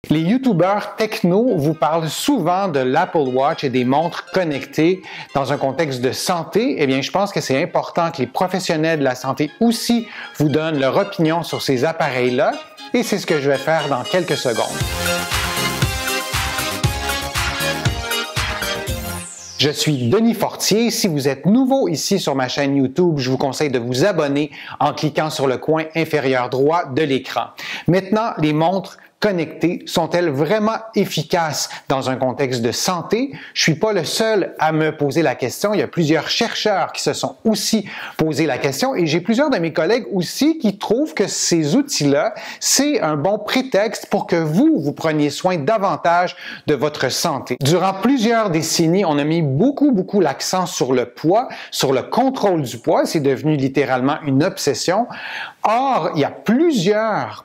Les youtubeurs techno vous parlent souvent de l'Apple Watch et des montres connectées dans un contexte de santé. Eh bien, je pense que c'est important que les professionnels de la santé aussi vous donnent leur opinion sur ces appareils-là et c'est ce que je vais faire dans quelques secondes. Je suis Denis Fortier. Si vous êtes nouveau ici sur ma chaîne YouTube, je vous conseille de vous abonner en cliquant sur le coin inférieur droit de l'écran. Maintenant, les montres connectées sont-elles vraiment efficaces dans un contexte de santé? Je suis pas le seul à me poser la question. Il y a plusieurs chercheurs qui se sont aussi posé la question et j'ai plusieurs de mes collègues aussi qui trouvent que ces outils-là, c'est un bon prétexte pour que vous preniez soin davantage de votre santé. Durant plusieurs décennies, on a mis beaucoup l'accent sur le poids, sur le contrôle du poids. C'est devenu littéralement une obsession. Or, il y a plusieurs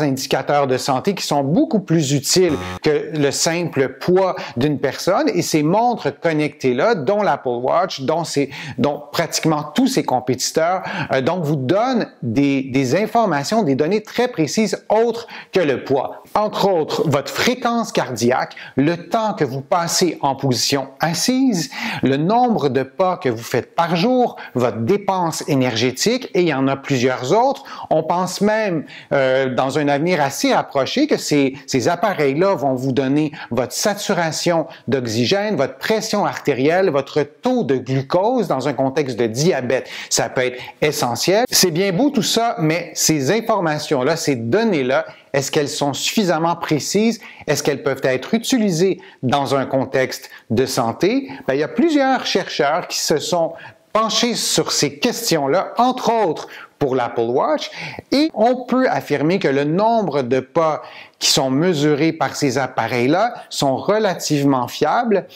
indicateurs de santé qui sont beaucoup plus utiles que le simple poids d'une personne et ces montres connectées-là, dont l'Apple Watch, dont pratiquement tous ses compétiteurs, donc vous donnent des informations, des données très précises autres que le poids. Entre autres, votre fréquence cardiaque, le temps que vous passez en position assise, le nombre de pas que vous faites par jour, votre dépense énergétique et il y en a plusieurs autres. On pense même dans un avenir assez approché que ces appareils-là vont vous donner votre saturation d'oxygène, votre pression artérielle, votre taux de glucose dans un contexte de diabète. Ça peut être essentiel. C'est bien beau tout ça, mais ces informations-là, ces données-là, est-ce qu'elles sont suffisamment précises? Est-ce qu'elles peuvent être utilisées dans un contexte de santé? Bien, il y a plusieurs chercheurs qui se sont penchés sur ces questions-là, entre autres pour l'Apple Watch, et on peut affirmer que le nombre de pas qui sont mesurés par ces appareils-là sont relativement fiables.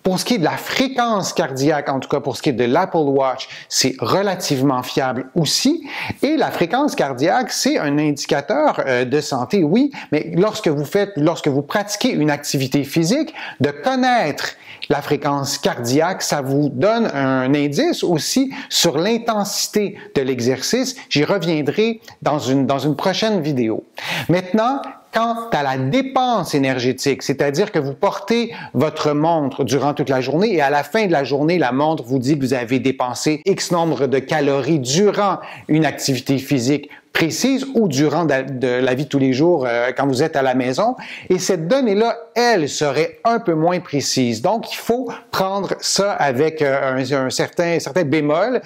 Pour ce qui est de la fréquence cardiaque, en tout cas pour ce qui est de l'Apple Watch, c'est relativement fiable aussi. Et la fréquence cardiaque, c'est un indicateur de santé, oui, mais lorsque vous pratiquez une activité physique, de connaître la fréquence cardiaque, ça vous donne un indice aussi sur l'intensité de l'exercice. J'y reviendrai dans une prochaine vidéo. Maintenant, quant à la dépense énergétique, c'est-à-dire que vous portez votre montre durant toute la journée et à la fin de la journée, la montre vous dit que vous avez dépensé X nombre de calories durant une activité physique précise ou durant de la vie de tous les jours quand vous êtes à la maison. Et cette donnée-là, elle, serait un peu moins précise. Donc, il faut prendre ça avec un certain bémol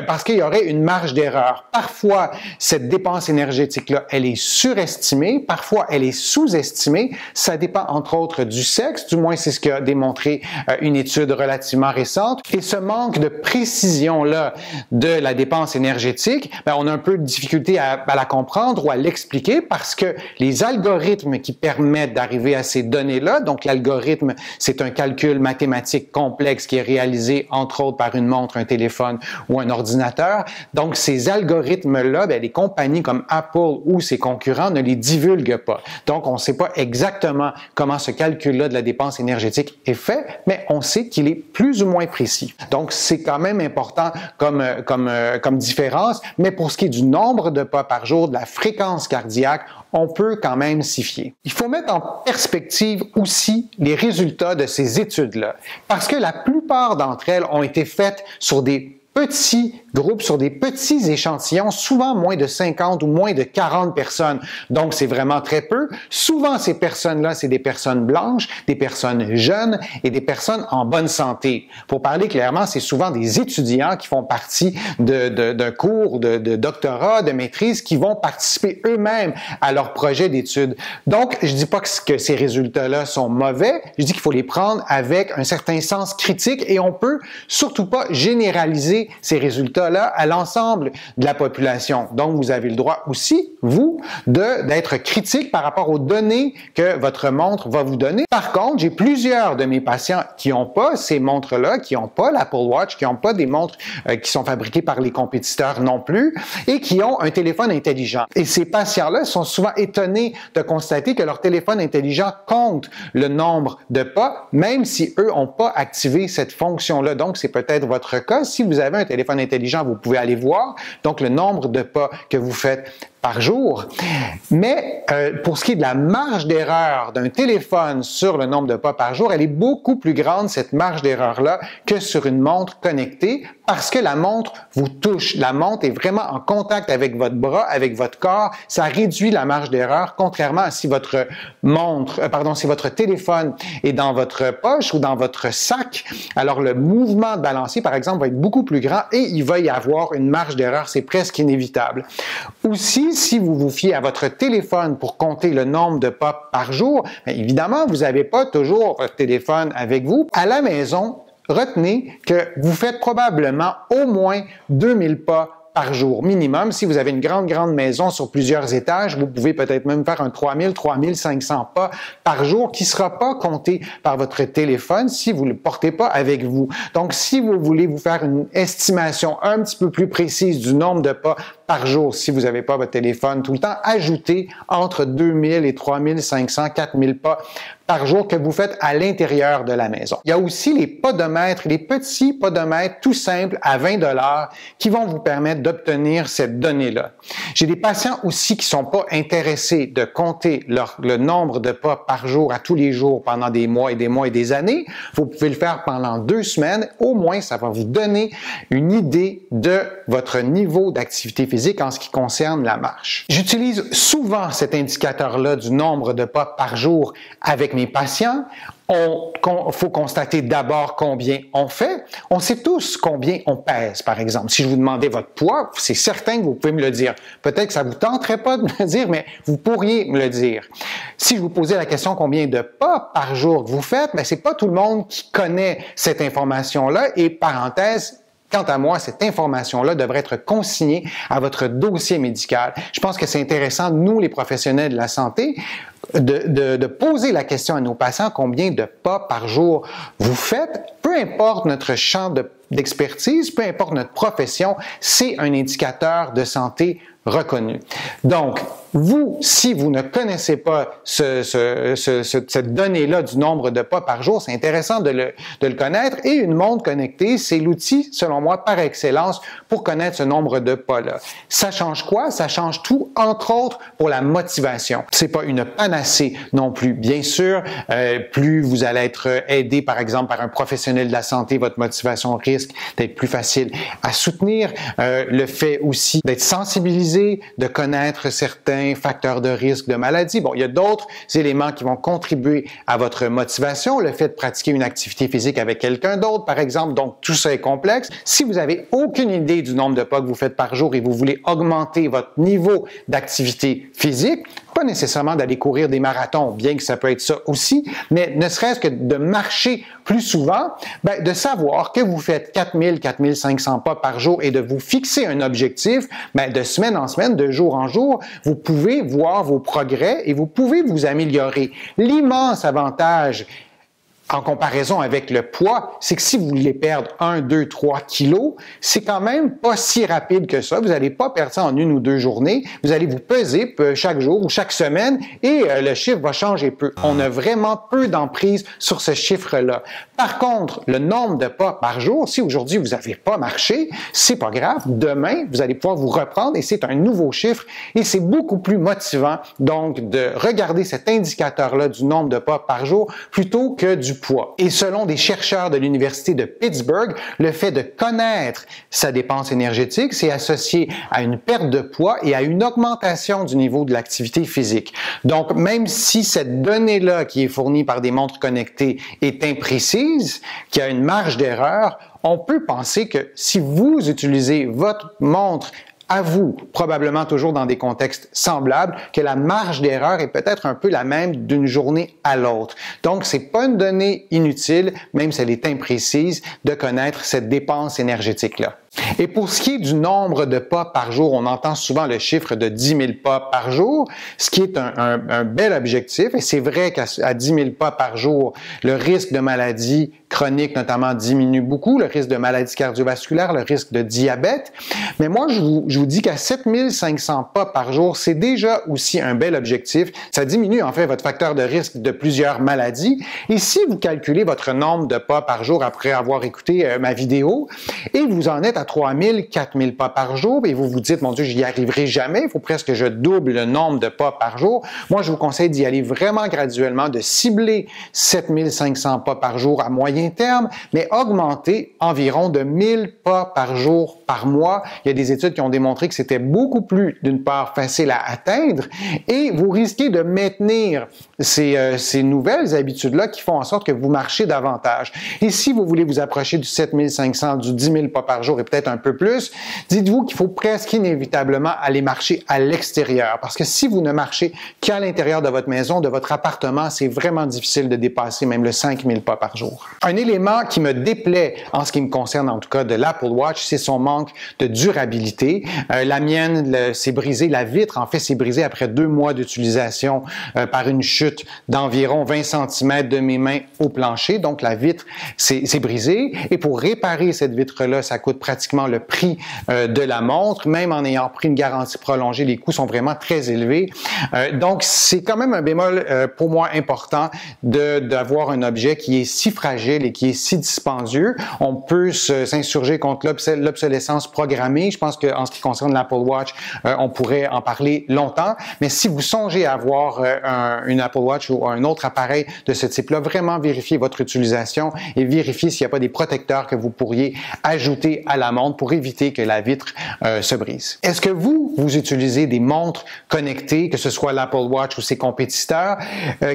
parce qu'il y aurait une marge d'erreur. Parfois, cette dépense énergétique-là, elle est surestimée. Parfois, elle est sous-estimée. Ça dépend, entre autres, du sexe. Du moins, c'est ce qu'a démontré une étude relativement récente. Et ce manque de précision-là de la dépense énergétique, ben, on a un peu de difficulté à la comprendre ou à l'expliquer parce que les algorithmes qui permettent d'arriver à ces données-là, donc l'algorithme, c'est un calcul mathématique complexe qui est réalisé entre autres par une montre, un téléphone ou un ordinateur. Donc ces algorithmes-là, bien, les compagnies comme Apple ou ses concurrents ne les divulguent pas. Donc on ne sait pas exactement comment ce calcul-là de la dépense énergétique est fait, mais on sait qu'il est plus ou moins précis. Donc c'est quand même important comme différence, mais pour ce qui est du nombre de pas par jour, de la fréquence cardiaque, on peut quand même s'y fier. Il faut mettre en perspective aussi les résultats de ces études-là, parce que la plupart d'entre elles ont été faites sur des petits groupes, sur des petits échantillons, souvent moins de 50 ou moins de 40 personnes. Donc, c'est vraiment très peu. Souvent, ces personnes-là, c'est des personnes blanches, des personnes jeunes et des personnes en bonne santé. Pour parler clairement, c'est souvent des étudiants qui font partie d'un cours de doctorat, de maîtrise, qui vont participer eux-mêmes à leur projet d'études. Donc, je dis pas que ces résultats-là sont mauvais, je dis qu'il faut les prendre avec un certain sens critique et on peut surtout pas généraliser ces résultats-là à l'ensemble de la population. Donc, vous avez le droit aussi, vous, d'être critique par rapport aux données que votre montre va vous donner. Par contre, j'ai plusieurs de mes patients qui n'ont pas ces montres-là, qui n'ont pas l'Apple Watch, qui n'ont pas des montres qui sont fabriquées par les compétiteurs non plus, et qui ont un téléphone intelligent. Et ces patients-là sont souvent étonnés de constater que leur téléphone intelligent compte le nombre de pas, même si eux n'ont pas activé cette fonction-là. Donc, c'est peut-être votre cas. Si vous avez un téléphone intelligent, vous pouvez aller voir. Donc, le nombre de pas que vous faites par jour. Mais pour ce qui est de la marge d'erreur d'un téléphone sur le nombre de pas par jour, elle est beaucoup plus grande, cette marge d'erreur-là, que sur une montre connectée, parce que la montre vous touche. La montre est vraiment en contact avec votre bras, avec votre corps. Ça réduit la marge d'erreur, contrairement à si votre si votre téléphone est dans votre poche ou dans votre sac. Alors, le mouvement de balancier, par exemple, va être beaucoup plus grand et il va y avoir une marge d'erreur. C'est presque inévitable. Aussi, si vous vous fiez à votre téléphone pour compter le nombre de pas par jour, bien évidemment, vous n'avez pas toujours votre téléphone avec vous. À la maison, retenez que vous faites probablement au moins 2000 pas par jour minimum. Si vous avez une grande maison sur plusieurs étages, vous pouvez peut-être même faire un 3000, 3500 pas par jour qui ne sera pas compté par votre téléphone si vous ne le portez pas avec vous. Donc, si vous voulez vous faire une estimation un petit peu plus précise du nombre de pas par jour, si vous n'avez pas votre téléphone tout le temps, ajoutez entre 2000 et 3500, 4000 pas par jour que vous faites à l'intérieur de la maison. Il y a aussi les podomètres, les petits podomètres tout simples à 20 $ qui vont vous permettre d'obtenir cette donnée-là. J'ai des patients aussi qui sont pas intéressés de compter le nombre de pas par jour à tous les jours pendant des mois et des mois et des années. Vous pouvez le faire pendant 2 semaines. Au moins, ça va vous donner une idée de votre niveau d'activité physique en ce qui concerne la marche. J'utilise souvent cet indicateur-là du nombre de pas par jour avec mes patients. Faut constater d'abord combien on fait. On sait tous combien on pèse, par exemple. Si je vous demandais votre poids, c'est certain que vous pouvez me le dire. Peut-être que ça vous tenterait pas de me le dire, mais vous pourriez me le dire. Si je vous posais la question combien de pas par jour que vous faites, mais c'est pas tout le monde qui connaît cette information-là. Et parenthèse, quant à moi, cette information-là devrait être consignée à votre dossier médical. Je pense que c'est intéressant, nous, les professionnels de la santé, de poser la question à nos patients combien de pas par jour vous faites, peu importe notre champ d'expertise, peu importe notre profession, c'est un indicateur de santé reconnu. Donc, vous, si vous ne connaissez pas cette donnée-là du nombre de pas par jour, c'est intéressant de le connaître. Et une montre connectée, c'est l'outil, selon moi, par excellence pour connaître ce nombre de pas-là. Ça change quoi? Ça change tout, entre autres, pour la motivation. C'est pas une panacée non plus. Bien sûr, plus vous allez être aidé, par exemple, par un professionnel de la santé, votre motivation risque d'être plus facile à soutenir. Le fait aussi d'être sensibilisé, de connaître certains facteurs de risque de maladie. Bon, il y a d'autres éléments qui vont contribuer à votre motivation, le fait de pratiquer une activité physique avec quelqu'un d'autre, par exemple. Donc, tout ça est complexe. Si vous avez aucune idée du nombre de pas que vous faites par jour et vous voulez augmenter votre niveau d'activité physique, pas nécessairement d'aller courir des marathons, bien que ça peut être ça aussi, mais ne serait-ce que de marcher plus souvent, de savoir que vous faites 4000, 4500 pas par jour et de vous fixer un objectif, de semaine en semaine, de jour en jour, vous pouvez voir vos progrès et vous pouvez vous améliorer. L'immense avantage en comparaison avec le poids, c'est que si vous voulez perdre 1, 2, 3 kilos, c'est quand même pas si rapide que ça. Vous n'allez pas perdre ça en 1 ou 2 journées. Vous allez vous peser chaque jour ou chaque semaine et le chiffre va changer peu. On a vraiment peu d'emprise sur ce chiffre-là. Par contre, le nombre de pas par jour, si aujourd'hui vous n'avez pas marché, c'est pas grave. Demain, vous allez pouvoir vous reprendre et c'est un nouveau chiffre et c'est beaucoup plus motivant donc de regarder cet indicateur-là du nombre de pas par jour plutôt que du poids. Et selon des chercheurs de l'Université de Pittsburgh, le fait de connaître sa dépense énergétique, c'est associé à une perte de poids et à une augmentation du niveau de l'activité physique. Donc, même si cette donnée-là qui est fournie par des montres connectées est imprécise, qu'il y a une marge d'erreur, on peut penser que si vous utilisez votre montre à vous, probablement toujours dans des contextes semblables, que la marge d'erreur est peut-être un peu la même d'une journée à l'autre. Donc, c'est pas une donnée inutile, même si elle est imprécise, de connaître cette dépense énergétique-là. Et pour ce qui est du nombre de pas par jour, on entend souvent le chiffre de 10 000 pas par jour, ce qui est un bel objectif. Et c'est vrai qu'à 10 000 pas par jour, le risque de maladie chronique notamment diminue beaucoup, le risque de maladie cardiovasculaire, le risque de diabète. Mais moi, je vous dis qu'à 7 500 pas par jour, c'est déjà aussi un bel objectif. Ça diminue en fait votre facteur de risque de plusieurs maladies. Et si vous calculez votre nombre de pas par jour après avoir écouté ma vidéo et vous en êtes à 3000, 4000 pas par jour et vous vous dites, mon Dieu, j'y arriverai jamais, il faut presque que je double le nombre de pas par jour. Moi, je vous conseille d'y aller vraiment graduellement, de cibler 7500 pas par jour à moyen terme, mais augmenter environ de 1000 pas par jour par mois. Il y a des études qui ont démontré que c'était beaucoup plus, d'une part, facile à atteindre et vous risquez de maintenir ces nouvelles habitudes-là qui font en sorte que vous marchez davantage. Et si vous voulez vous approcher du 7500, du 10 000 pas par jour et peut-être un peu plus, dites-vous qu'il faut presque inévitablement aller marcher à l'extérieur. Parce que si vous ne marchez qu'à l'intérieur de votre maison, de votre appartement, c'est vraiment difficile de dépasser même le 5000 pas par jour. Un élément qui me déplaît en ce qui me concerne, en tout cas de l'Apple Watch, c'est son manque de durabilité. La mienne s'est brisée, la vitre en fait s'est brisée après 2 mois d'utilisation par une chute d'environ 20 cm de mes mains au plancher. Donc la vitre s'est brisée et pour réparer cette vitre-là, ça coûte pratiquement le prix de la montre. Même en ayant pris une garantie prolongée, les coûts sont vraiment très élevés. Donc c'est quand même un bémol pour moi important d'avoir un objet qui est si fragile et qui est si dispendieux. On peut s'insurger contre l'obsolescence programmée. Je pense qu'en ce qui concerne l'Apple Watch, on pourrait en parler longtemps. Mais si vous songez à avoir une Apple Watch ou un autre appareil de ce type-là, vraiment vérifiez votre utilisation et vérifiez s'il n'y a pas des protecteurs que vous pourriez ajouter à la montre pour éviter que la vitre se brise. Est-ce que vous utilisez des montres connectées, que ce soit l'Apple Watch ou ses compétiteurs?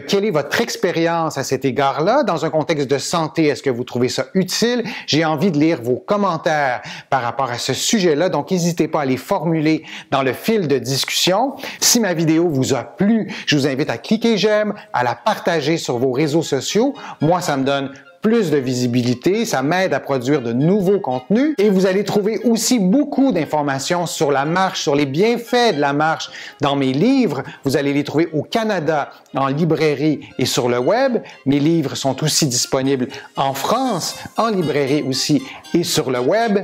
Quelle est votre expérience à cet égard-là? Dans un contexte de santé, est-ce que vous trouvez ça utile? J'ai envie de lire vos commentaires par rapport à ce sujet-là, donc n'hésitez pas à les formuler dans le fil de discussion. Si ma vidéo vous a plu, je vous invite à cliquer j'aime, à la partager sur vos réseaux sociaux. Moi, ça me donne plus de visibilité, ça m'aide à produire de nouveaux contenus et vous allez trouver aussi beaucoup d'informations sur la marche, sur les bienfaits de la marche dans mes livres. Vous allez les trouver au Canada, en librairie et sur le web. Mes livres sont aussi disponibles en France, en librairie aussi et sur le web.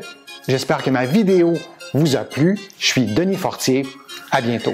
J'espère que ma vidéo vous a plu. Je suis Denis Fortier. À bientôt.